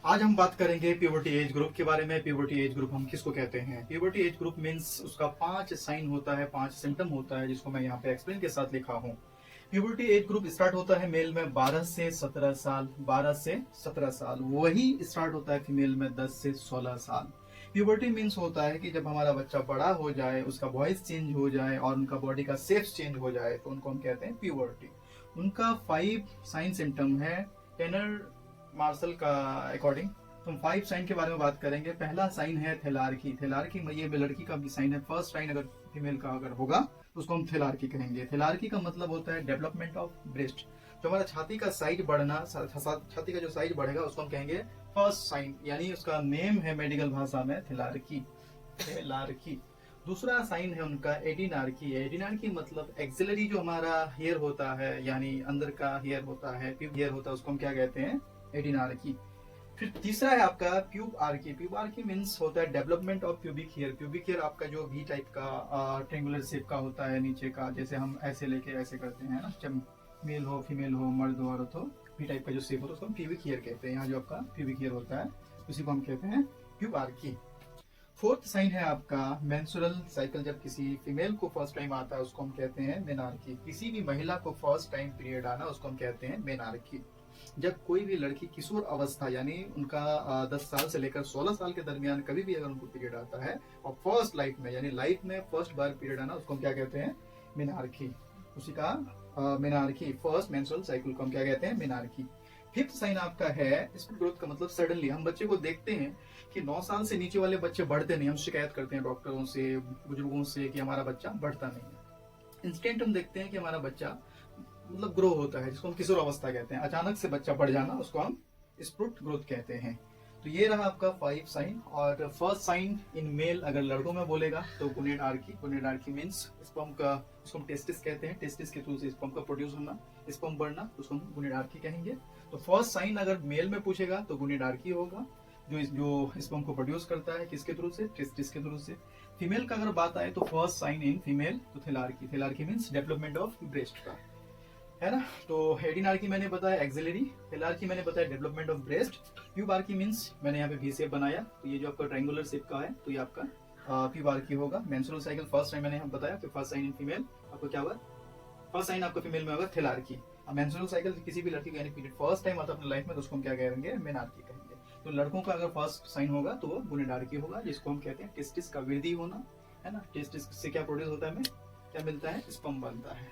आज हम बात करेंगे प्यूबर्टी एज ग्रुप के बारे में। प्यूबर्टी एज ग्रुप हम किसको कहते हैं? प्यूबर्टी एज ग्रुप मींस उसका 5 साइन होता है, 5 सिम्टम होता है, जिसको मैं यहाँ पे एक्सप्लेन के साथ लिखा हूँ। प्यूबर्टी एज ग्रुप स्टार्ट होता है मेल में 12 से 17 साल, 12 से 17 साल। वही स्टार्ट होता है फीमेल में 10 से 16 साल। प्यूबर्टी मीन्स होता है कि जब हमारा बच्चा बड़ा हो जाए, उसका वॉइस चेंज हो जाए और उनका बॉडी का शेप चेंज हो जाए, तो उनको हम कहते हैं प्यूबर्टी। उनका 5 साइन सिम्टम है टेनर मार्शल का अकॉर्डिंग। तो हम 5 साइन के बारे में बात करेंगे। पहला साइन है थेलार्की। थेलार्की ये लड़की का भी साइन है। फर्स्ट साइन अगर फीमेल का अगर होगा तो उसको हम थेलार्की कहेंगे। थेलार्की का मतलब होता है डेवलपमेंट ऑफ ब्रेस्ट। जो हमारा छाती का साइज बढ़ना, छाती का जो साइज बढ़ेगा उसको हम कहेंगे फर्स्ट साइन, यानी उसका नेम है मेडिकल भाषा में थेलार्की। थेलार्की। दूसरा साइन है उनका एडिनार्की। एडिनार्की मतलब एक्सिलरी जो हमारा हेयर होता है, यानी अंदर का हेयर होता है, प्यूब हेयर होता है, उसको हम क्या कहते हैं? एडिनार्की। फिर तीसरा है आपका pubarche. Pubarche means होता है development of pubic hair. Pubic hair आपका जो वी टाइप का ट्रेंगुलर शेप का होता है नीचे का, जैसे हम ऐसे लेके ऐसे करते हैं ना, जब मेल हो, फीमेल हो, मर्द हो, औरत हो, वी टाइप का जो शेप होता है उसको हम प्यूबिक हेयर कहते हैं। यहाँ जो आपका प्यूबिक हेयर होता है उसी को हम कहते हैं प्यूब आर्की। फोर्थ साइन है आपका मेंस्ट्रुअल साइकिल। जब किसी फीमेल को फर्स्ट टाइम आता है उसको हम कहते हैं मेनार्की। किसी भी महिला को फर्स्ट टाइम पीरियड आना उसको हम कहते हैं मेनार्की। जब कोई भी लड़की किशोर अवस्था, यानी उनका 10 साल से लेकर 16 साल के दरमियान कभी भी अगर उनको पीरियड आता है और फर्स्ट लाइफ में, यानी लाइफ में फर्स्ट बार पीरियड आना, उसको हम क्या कहते हैं? मेनार्की। उसी का मेनार्की, फर्स्ट मेंस्ट्रुअल साइकिल को हम क्या कहते हैं? मेनार्की। फिफ्थ साइन आपका है स्पीड ग्रोथ का मतलब सडनली। हम बच्चे को देखते हैं कि 9 साल से नीचे वाले बच्चे बढ़ते नहीं। हम शिकायत करते हैं डॉक्टरों से, बुजुर्गों से कि हमारा बच्चा बढ़ता नहीं है। इंस्टेंट हम देखते हैं कि हमारा बच्चा मतलब ग्रो होता है, जिसको हम किशोर अवस्था कहते हैं। अचानक से बच्चा बढ़ जाना उसको हम स्प्रूट ग्रोथ कहते हैं। तो ये रहा आपका 5 साइन। और फर्स्ट साइन इन मेल अगर लड़कों में बोलेगा तो गुनेडार्की। गुनेडार्की मीन्स स्पर्म का, उसको हम टेस्टिस कहते हैं। टेस्टिस के थ्रू से स्पर्म का प्रोड्यूस होना, स्पर्म बढ़ना, उसको हम गुनेडार्की कहेंगे। तो फर्स्ट साइन अगर मेल में पूछेगा तो गुनेडार्की होगा, जो स्पर्म को प्रोड्यूस करता है, किसके थ्रू से? टेस्टिस के थ्रू से। फीमेल का अगर बात आए तो फर्स्ट साइन इन फीमेल तो थेलार्की। थेलार्की मीन्स डेवलपमेंट ऑफ ब्रेस्ट का, है ना। तो एडिनार्की मैंने बताया एक्सिलरी, थेलार्की मैंने बताया development of breast. Pubarche means मैंने यहाँ पे वी शेप बनाया, तो ये जो आपका ट्रायंगुलर शेप का है तो ये आपका प्यूब आर्की होगा। मेंस्ट्रुअल साइकिल फर्स्ट टाइम मैंने यहाँ बताया, तो फर्स्ट साइन इन फीमेल आपको क्या होगा? फर्स्ट साइन आपका फीमेल में होगा थेलार्की। मेंस्ट्रुअल साइकिल किसी भी लड़की का यानी पीरियड फर्स्ट टाइम आता है अपनी लाइफ में तो उसको हम क्या कहेंगे? मेनार्की कहेंगे। तो लड़कों का अगर फर्स्ट साइन होगा तो वो गुनेडार्की होगा, जिसको हम कहते हैं टेस्टिस का वृद्धि होना, है ना। टेस्टिस से क्या प्रोड्यूस होता है? हमें क्या मिलता है? स्पर्म बनता है।